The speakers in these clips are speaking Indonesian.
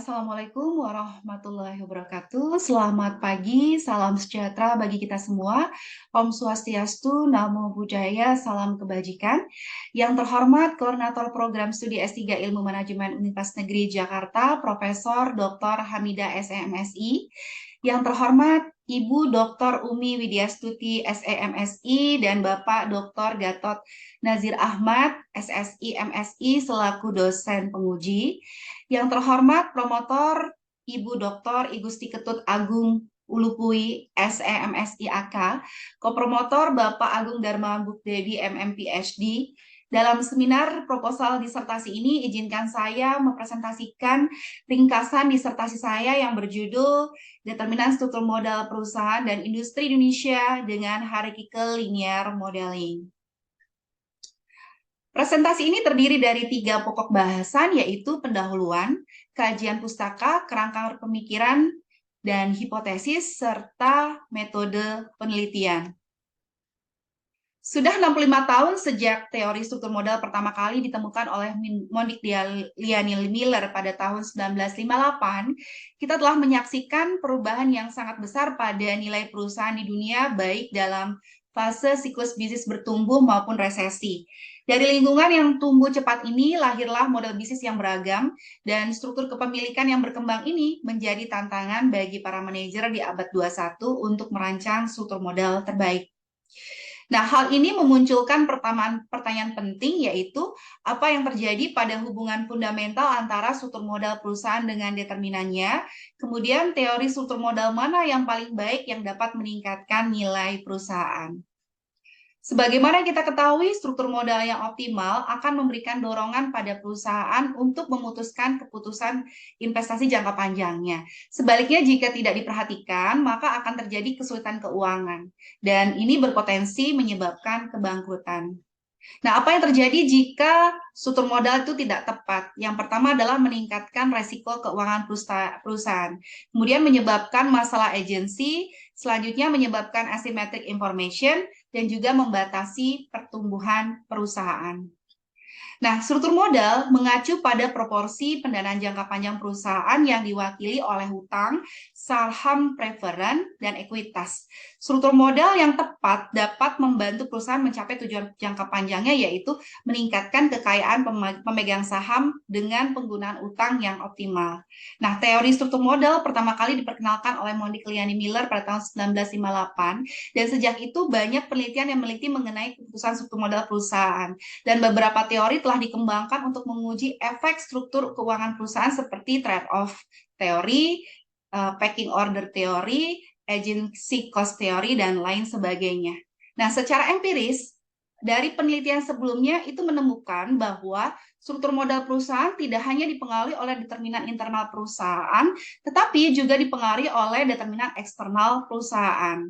Assalamualaikum warahmatullahi wabarakatuh. Selamat pagi, salam sejahtera bagi kita semua. Om Swastiastu, Namo Buddhaya, salam kebajikan. Yang terhormat Koordinator Program Studi S3 Ilmu Manajemen Universitas Negeri Jakarta, Profesor Dr. Hamidah SEMSI. Yang terhormat Ibu Dr. Umi Widyastuti SEMSI dan Bapak Dr. Gatot Nazir Ahmad SSI MSI selaku dosen penguji. Yang terhormat promotor Ibu Dr. I Gusti Ketut Agung Ulupui SEMSI AK, kopromotor Bapak Agung Dharma Bukdedi MM PhD. Dalam seminar proposal disertasi ini, izinkan saya mempresentasikan ringkasan disertasi saya yang berjudul Determinan Struktur Modal Perusahaan dan Industri Indonesia dengan Hierarchical Linear Modeling. Presentasi ini terdiri dari 3 pokok bahasan, yaitu pendahuluan, kajian pustaka, kerangka pemikiran, dan hipotesis, serta metode penelitian. Sudah 65 tahun sejak teori struktur modal pertama kali ditemukan oleh Modigliani Miller pada tahun 1958, kita telah menyaksikan perubahan yang sangat besar pada nilai perusahaan di dunia, baik dalam fase siklus bisnis bertumbuh maupun resesi. Dari lingkungan yang tumbuh cepat ini, lahirlah model bisnis yang beragam, dan struktur kepemilikan yang berkembang ini menjadi tantangan bagi para manajer di abad 21 untuk merancang struktur modal terbaik. Nah, hal ini memunculkan pertanyaan penting, yaitu apa yang terjadi pada hubungan fundamental antara struktur modal perusahaan dengan determinannya, kemudian teori struktur modal mana yang paling baik yang dapat meningkatkan nilai perusahaan. Sebagaimana kita ketahui, struktur modal yang optimal akan memberikan dorongan pada perusahaan untuk memutuskan keputusan investasi jangka panjangnya. Sebaliknya, jika tidak diperhatikan, maka akan terjadi kesulitan keuangan, dan ini berpotensi menyebabkan kebangkrutan. Nah, apa yang terjadi jika struktur modal itu tidak tepat? Yang pertama adalah meningkatkan resiko keuangan perusahaan, kemudian menyebabkan masalah agensi, selanjutnya menyebabkan asymmetric information, dan juga membatasi pertumbuhan perusahaan. Nah, struktur modal mengacu pada proporsi pendanaan jangka panjang perusahaan yang diwakili oleh hutang, saham preferen, dan ekuitas. Struktur modal yang tepat dapat membantu perusahaan mencapai tujuan jangka panjangnya, yaitu meningkatkan kekayaan pemegang saham dengan penggunaan utang yang optimal. Nah, teori struktur modal pertama kali diperkenalkan oleh Modigliani Miller pada tahun 1958, dan sejak itu banyak penelitian yang meneliti mengenai keputusan struktur modal perusahaan. Dan beberapa teori telah dikembangkan untuk menguji efek struktur keuangan perusahaan seperti trade-off teori, pecking order teori, agency cost teori, dan lain sebagainya. Nah, secara empiris, dari penelitian sebelumnya itu menemukan bahwa struktur modal perusahaan tidak hanya dipengaruhi oleh determinan internal perusahaan, tetapi juga dipengaruhi oleh determinan eksternal perusahaan.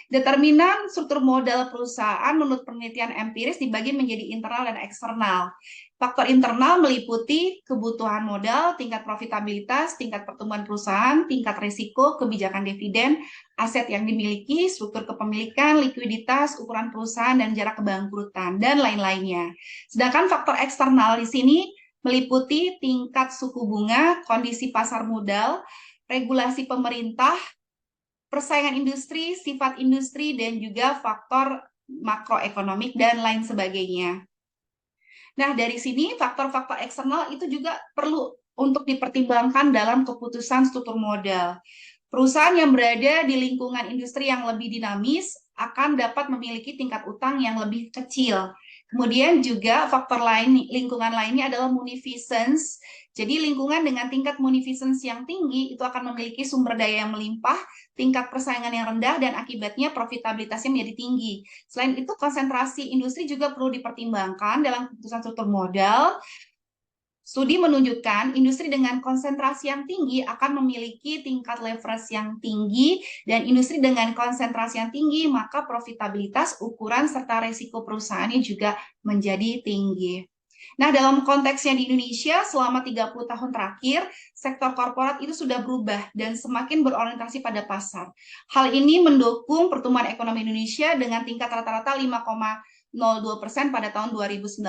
Determinan struktur modal perusahaan menurut penelitian empiris dibagi menjadi internal dan eksternal. Faktor internal meliputi kebutuhan modal, tingkat profitabilitas, tingkat pertumbuhan perusahaan, tingkat risiko, kebijakan dividen, aset yang dimiliki, struktur kepemilikan, likuiditas, ukuran perusahaan, dan jarak kebangkrutan, dan lain-lainnya. Sedangkan faktor eksternal di sini meliputi tingkat suku bunga, kondisi pasar modal, regulasi pemerintah, persaingan industri, sifat industri, dan juga faktor makroekonomik, dan lain sebagainya. Nah, dari sini faktor-faktor eksternal itu juga perlu untuk dipertimbangkan dalam keputusan struktur modal. Perusahaan yang berada di lingkungan industri yang lebih dinamis akan dapat memiliki tingkat utang yang lebih kecil. Kemudian juga faktor lain, lingkungan lainnya adalah munificence. Jadi lingkungan dengan tingkat munificence yang tinggi itu akan memiliki sumber daya yang melimpah, tingkat persaingan yang rendah, dan akibatnya profitabilitasnya menjadi tinggi. Selain itu, konsentrasi industri juga perlu dipertimbangkan dalam keputusan struktur modal. Studi menunjukkan industri dengan konsentrasi yang tinggi akan memiliki tingkat leverage yang tinggi, dan industri dengan konsentrasi yang tinggi maka profitabilitas, ukuran, serta resiko perusahaannya juga menjadi tinggi. Nah, dalam konteksnya di Indonesia, selama 30 tahun terakhir, sektor korporat itu sudah berubah dan semakin berorientasi pada pasar. Hal ini mendukung pertumbuhan ekonomi Indonesia dengan tingkat rata-rata 0,02% pada tahun 2019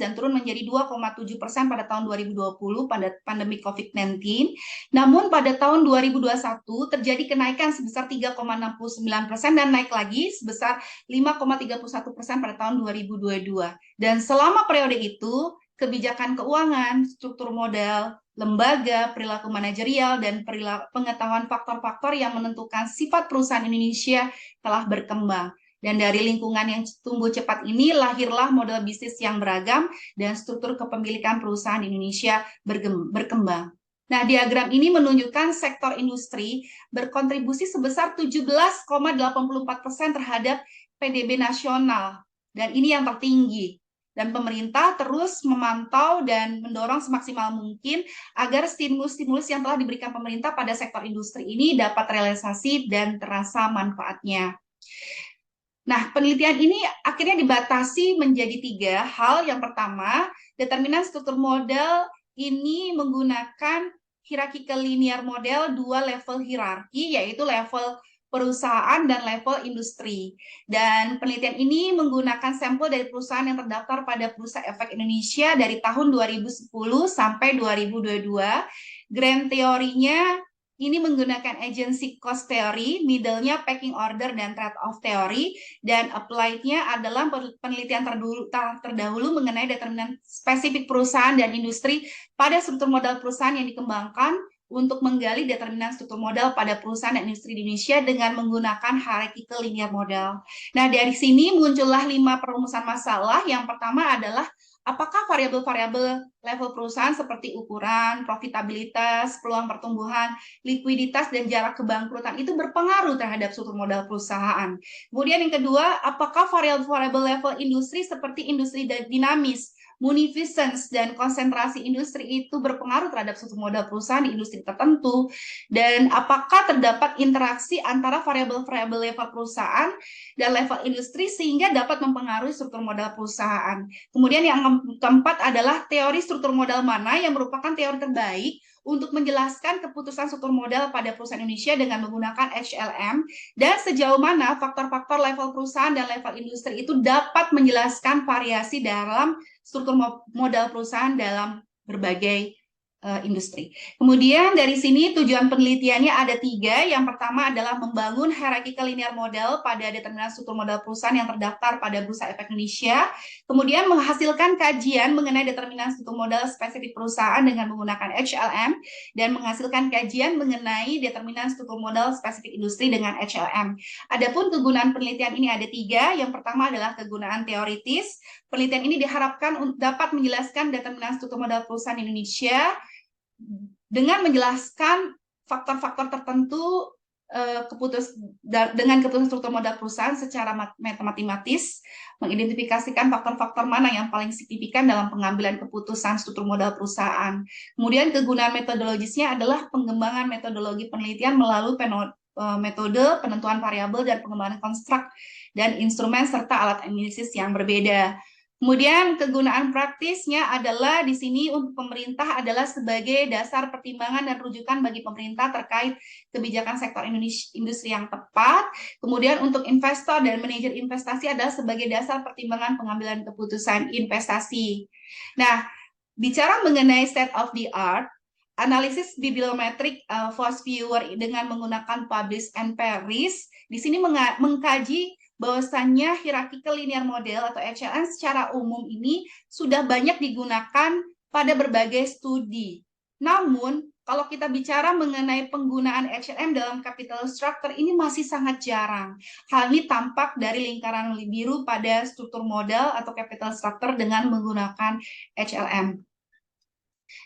dan turun menjadi 2,7% pada tahun 2020 pada pandemi COVID-19. Namun pada tahun 2021 terjadi kenaikan sebesar 3,69% dan naik lagi sebesar 5,31% pada tahun 2022. Dan selama periode itu, kebijakan keuangan, struktur modal, lembaga, perilaku manajerial, dan pengetahuan faktor-faktor yang menentukan sifat perusahaan Indonesia telah berkembang. Dan dari lingkungan yang tumbuh cepat ini lahirlah model bisnis yang beragam dan struktur kepemilikan perusahaan Indonesia berkembang. Nah, diagram ini menunjukkan sektor industri berkontribusi sebesar 17,84% terhadap PDB nasional. Dan ini yang tertinggi. Dan pemerintah terus memantau dan mendorong semaksimal mungkin agar stimulus-stimulus yang telah diberikan pemerintah pada sektor industri ini dapat terrealisasi dan terasa manfaatnya. Nah, penelitian ini akhirnya dibatasi menjadi 3 hal. Yang pertama, determinan struktur modal ini menggunakan hierarchical linear model 2 level hierarki, yaitu level perusahaan dan level industri. Dan penelitian ini menggunakan sampel dari perusahaan yang terdaftar pada Bursa Efek Indonesia dari tahun 2010 sampai 2022. Grand teorinya ini menggunakan agency cost theory, middle-nya packing order dan trade-off theory, dan applied-nya adalah penelitian terdahulu mengenai determinan spesifik perusahaan dan industri pada struktur modal perusahaan yang dikembangkan untuk menggali determinan struktur modal pada perusahaan dan industri di Indonesia dengan menggunakan hierarchical linear model. Nah, dari sini muncullah 5 perumusan masalah. Yang pertama adalah apakah variabel-variabel level perusahaan seperti ukuran, profitabilitas, peluang pertumbuhan, likuiditas, dan jarak kebangkrutan itu berpengaruh terhadap struktur modal perusahaan. Kemudian yang kedua, apakah variabel-variabel level industri seperti industri dinamis, munificence, dan konsentrasi industri itu berpengaruh terhadap struktur modal perusahaan di industri tertentu, dan apakah terdapat interaksi antara variabel-variabel level perusahaan dan level industri sehingga dapat mempengaruhi struktur modal perusahaan. Kemudian yang keempat adalah teori struktur modal mana yang merupakan teori terbaik untuk menjelaskan keputusan struktur modal pada perusahaan Indonesia dengan menggunakan HLM, dan sejauh mana faktor-faktor level perusahaan dan level industri itu dapat menjelaskan variasi dalam struktur modal perusahaan dalam berbagai industri. Kemudian dari sini tujuan penelitiannya ada 3. Yang pertama adalah membangun hierarchical linear model pada determinan struktur modal perusahaan yang terdaftar pada Bursa Efek Indonesia. Kemudian menghasilkan kajian mengenai determinan struktur modal spesifik perusahaan dengan menggunakan HLM, dan menghasilkan kajian mengenai determinan struktur modal spesifik industri dengan HLM. Adapun kegunaan penelitian ini ada 3. Yang pertama adalah kegunaan teoritis. Penelitian ini diharapkan dapat menjelaskan determinan struktur modal perusahaan Indonesia dengan menjelaskan faktor-faktor tertentu dengan keputusan struktur modal perusahaan secara matematis, mengidentifikasikan faktor-faktor mana yang paling signifikan dalam pengambilan keputusan struktur modal perusahaan. Kemudian kegunaan metodologisnya adalah pengembangan metodologi penelitian melalui metode penentuan variabel dan pengembangan konstruk dan instrumen serta alat analisis yang berbeda. Kemudian kegunaan praktisnya adalah di sini untuk pemerintah adalah sebagai dasar pertimbangan dan rujukan bagi pemerintah terkait kebijakan sektor industri yang tepat. Kemudian untuk investor dan manajer investasi adalah sebagai dasar pertimbangan pengambilan keputusan investasi. Nah, bicara mengenai state of the art, analisis bibliometrik force viewer dengan menggunakan publish and perish, di sini mengkaji bahwasannya hierarchical linear model atau HLM secara umum ini sudah banyak digunakan pada berbagai studi. Namun, kalau kita bicara mengenai penggunaan HLM dalam capital structure ini masih sangat jarang. Hal ini tampak dari lingkaran biru pada struktur modal atau capital structure dengan menggunakan HLM.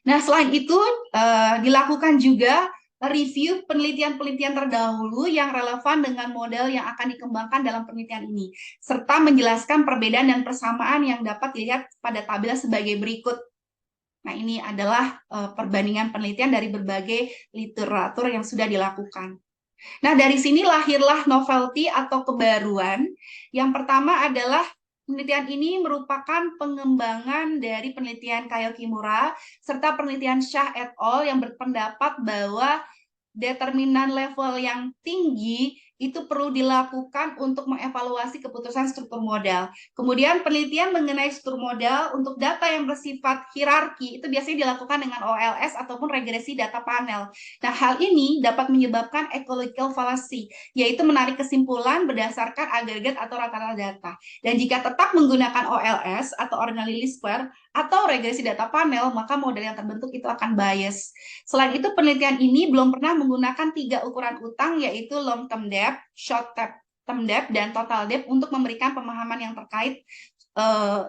Nah, selain itu dilakukan juga review penelitian-penelitian terdahulu yang relevan dengan model yang akan dikembangkan dalam penelitian ini, serta menjelaskan perbedaan dan persamaan yang dapat dilihat pada tabel sebagai berikut. Nah, ini adalah perbandingan penelitian dari berbagai literatur yang sudah dilakukan. Nah, dari sini lahirlah novelty atau kebaruan. Yang pertama adalah penelitian ini merupakan pengembangan dari penelitian Kayo Kimura serta penelitian Shah et al. Yang berpendapat bahwa determinan level yang tinggi itu perlu dilakukan untuk mengevaluasi keputusan struktur modal. Kemudian penelitian mengenai struktur modal untuk data yang bersifat hierarki itu biasanya dilakukan dengan OLS ataupun regresi data panel. Nah, hal ini dapat menyebabkan ecological fallacy, yaitu menarik kesimpulan berdasarkan agregat atau rata-rata data. Dan jika tetap menggunakan OLS atau ordinary least square atau regresi data panel, maka model yang terbentuk itu akan bias. Selain itu, penelitian ini belum pernah menggunakan 3 ukuran utang, yaitu long term debt, short term debt, dan total debt untuk memberikan pemahaman yang terkait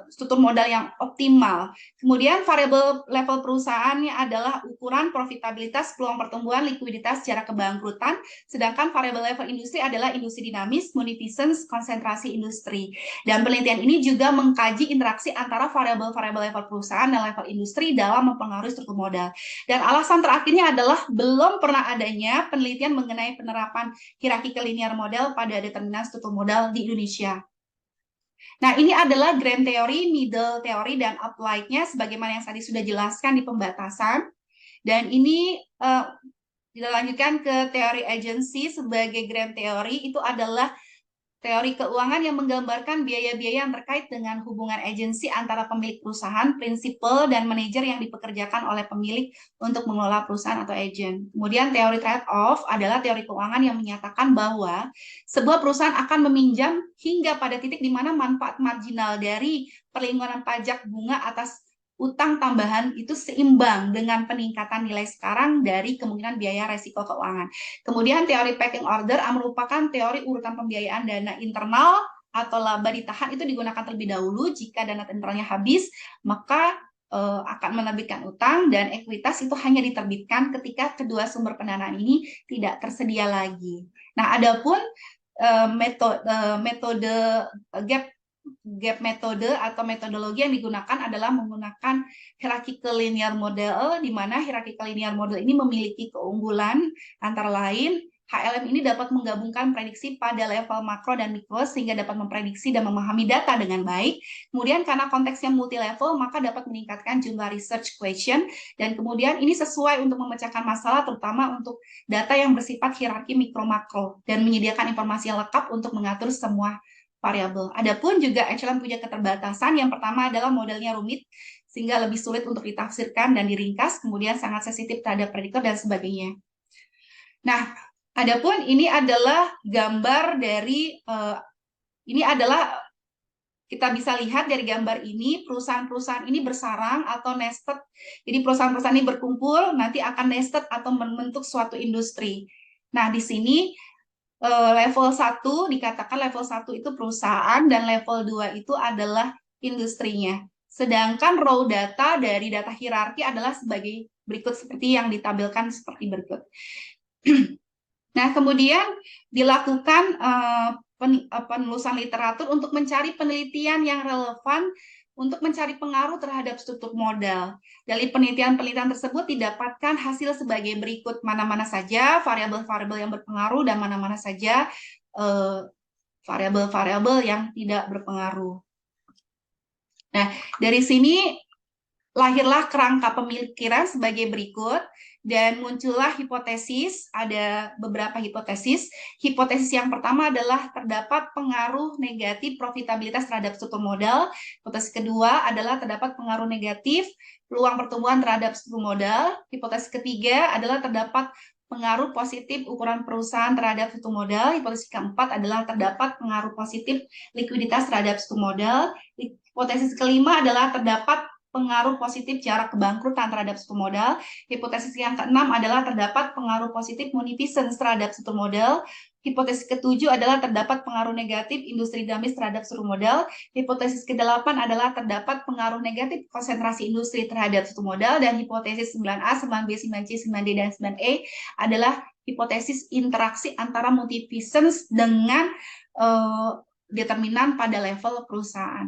struktur modal yang optimal. Kemudian variabel level perusahaannya adalah ukuran profitabilitas, peluang pertumbuhan, likuiditas, secara kebangkrutan, sedangkan variabel level industri adalah industri dinamis, munificence, konsentrasi industri. Dan penelitian ini juga mengkaji interaksi antara variabel-variabel level perusahaan dan level industri dalam mempengaruhi struktur modal. Dan alasan terakhirnya adalah belum pernah adanya penelitian mengenai penerapan hierarchical linear model pada determinan struktur modal di Indonesia. Nah, ini adalah grand theory, middle theory, dan applied-nya sebagaimana yang tadi sudah jelaskan di pembatasan. Dan ini dilanjutkan ke teori agency sebagai grand theory, itu adalah teori keuangan yang menggambarkan biaya-biaya yang terkait dengan hubungan agensi antara pemilik perusahaan, prinsipal, dan manajer yang dipekerjakan oleh pemilik untuk mengelola perusahaan atau agen. Kemudian teori trade-off adalah teori keuangan yang menyatakan bahwa sebuah perusahaan akan meminjam hingga pada titik di mana manfaat marginal dari perlindungan pajak bunga atas utang tambahan itu seimbang dengan peningkatan nilai sekarang dari kemungkinan biaya resiko keuangan. Kemudian teori pecking order merupakan teori urutan pembiayaan dana internal atau laba ditahan itu digunakan terlebih dahulu. Jika dana internalnya habis, maka akan menerbitkan utang, dan ekuitas itu hanya diterbitkan ketika kedua sumber pendanaan ini tidak tersedia lagi. Nah, adapun metode gap metode atau metodologi yang digunakan adalah menggunakan hierarchical linear model, di mana hierarchical linear model ini memiliki keunggulan antara lain HLM ini dapat menggabungkan prediksi pada level makro dan mikro sehingga dapat memprediksi dan memahami data dengan baik. Kemudian karena konteksnya multi level, maka dapat meningkatkan jumlah research question, dan kemudian ini sesuai untuk memecahkan masalah terutama untuk data yang bersifat hierarki mikro makro dan menyediakan informasi yang lengkap untuk mengatur semua variabel. Adapun juga HLM punya keterbatasan. Yang pertama adalah modelnya rumit sehingga lebih sulit untuk ditafsirkan dan diringkas, kemudian sangat sensitif terhadap prediktor dan sebagainya. Nah, adapun ini adalah gambar dari ini adalah kita bisa lihat dari gambar ini perusahaan-perusahaan ini bersarang atau nested. Jadi perusahaan-perusahaan ini berkumpul nanti akan nested atau membentuk suatu industri. Nah, di sini level 1 dikatakan level 1 itu perusahaan dan level 2 itu adalah industrinya. Sedangkan raw data dari data hierarki adalah sebagai berikut seperti yang ditampilkan seperti berikut. Nah, kemudian dilakukan penelusuran literatur untuk mencari penelitian yang relevan untuk mencari pengaruh terhadap struktur modal. Dari penelitian-penelitian tersebut didapatkan hasil sebagai berikut, mana-mana saja variabel-variabel yang berpengaruh dan mana-mana saja variabel-variabel yang tidak berpengaruh. Nah, dari sini lahirlah kerangka pemikiran sebagai berikut, dan muncullah hipotesis. Ada beberapa hipotesis. Hipotesis yang pertama adalah terdapat pengaruh negatif profitabilitas terhadap struktur modal. Hipotesis kedua adalah terdapat pengaruh negatif peluang pertumbuhan terhadap struktur modal. Hipotesis ketiga adalah terdapat pengaruh positif ukuran perusahaan terhadap struktur modal. Hipotesis keempat adalah terdapat pengaruh positif likuiditas terhadap struktur modal. Hipotesis kelima adalah terdapat pengaruh positif jarak kebangkrutan terhadap struktur modal. Hipotesis yang keenam adalah terdapat pengaruh positif munificence terhadap struktur modal. Hipotesis ketujuh adalah terdapat pengaruh negatif industri dinamis terhadap struktur modal. Hipotesis kedelapan adalah terdapat pengaruh negatif konsentrasi industri terhadap struktur modal. Dan hipotesis 9A, 9B, 9C, 9D, dan 9E adalah hipotesis interaksi antara munificence dengan determinan pada level perusahaan.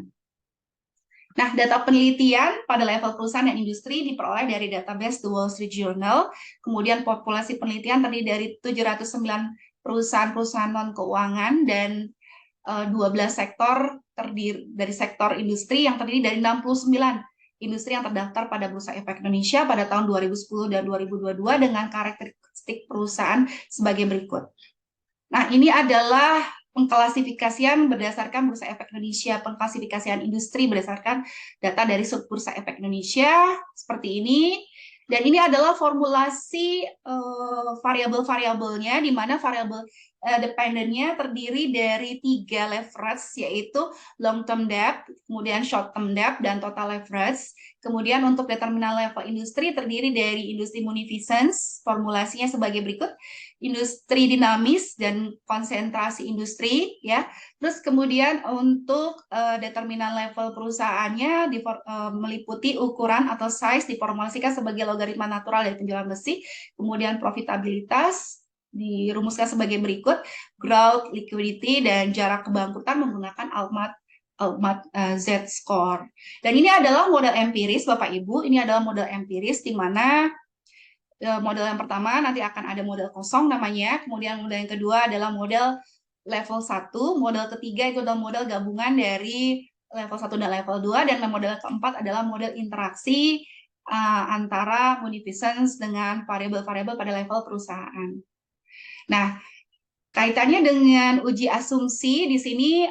Nah, data penelitian pada level perusahaan dan industri diperoleh dari database The Wall Street Journal. Kemudian populasi penelitian terdiri dari 709 perusahaan-perusahaan non-keuangan dan 12 sektor terdiri dari sektor industri yang terdiri dari 69 industri yang terdaftar pada Bursa Efek Indonesia pada tahun 2010 dan 2022 dengan karakteristik perusahaan sebagai berikut. Nah, ini adalah pengklasifikasian berdasarkan Bursa Efek Indonesia, pengklasifikasian industri berdasarkan data dari Bursa Efek Indonesia, seperti ini. Dan ini adalah formulasi variabel-variabelnya, di mana variabel dependennya terdiri dari 3 leverage, yaitu long term debt, kemudian short term debt, dan total leverage. Kemudian untuk determinan level industri terdiri dari industri munificence, formulasinya sebagai berikut: industri dinamis dan konsentrasi industri, ya. Terus kemudian untuk determinan level perusahaannya meliputi ukuran atau size diformulasikan sebagai logaritma natural dari penjualan besi, kemudian profitabilitas dirumuskan sebagai berikut: growth, liquidity, dan jarak kebangkrutan menggunakan Altman Z-score. Dan ini adalah model empiris, Bapak Ibu. Ini adalah model empiris di mana model yang pertama nanti akan ada model kosong namanya, kemudian model yang kedua adalah model level 1, model ketiga itu adalah model gabungan dari level 1 dan level 2, dan model keempat adalah model interaksi antara munificence dengan variabel-variabel pada level perusahaan. Nah, kaitannya dengan uji asumsi di sini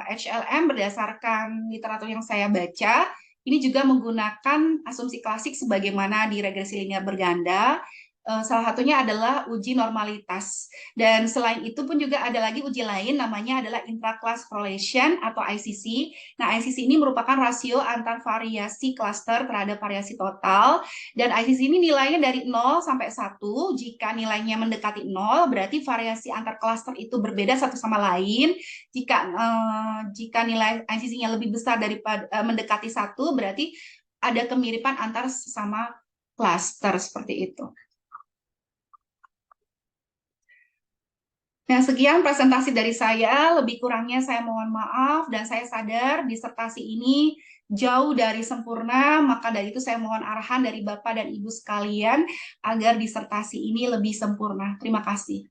HLM berdasarkan literatur yang saya baca, ini juga menggunakan asumsi klasik sebagaimana di regresi linear berganda. Salah satunya adalah uji normalitas. Dan selain itu pun juga ada lagi uji lain, namanya adalah intra-class correlation atau ICC. Nah, ICC ini merupakan rasio antar variasi cluster terhadap variasi total. Dan ICC ini nilainya dari 0 sampai 1. Jika nilainya mendekati 0, berarti variasi antar cluster itu berbeda satu sama lain. Jika nilai ICC-nya lebih besar daripada mendekati 1, berarti ada kemiripan antar sesama cluster, seperti itu. Nah, sekian presentasi dari saya. Lebih kurangnya saya mohon maaf, dan saya sadar disertasi ini jauh dari sempurna, maka dari itu saya mohon arahan dari Bapak dan Ibu sekalian agar disertasi ini lebih sempurna. Terima kasih.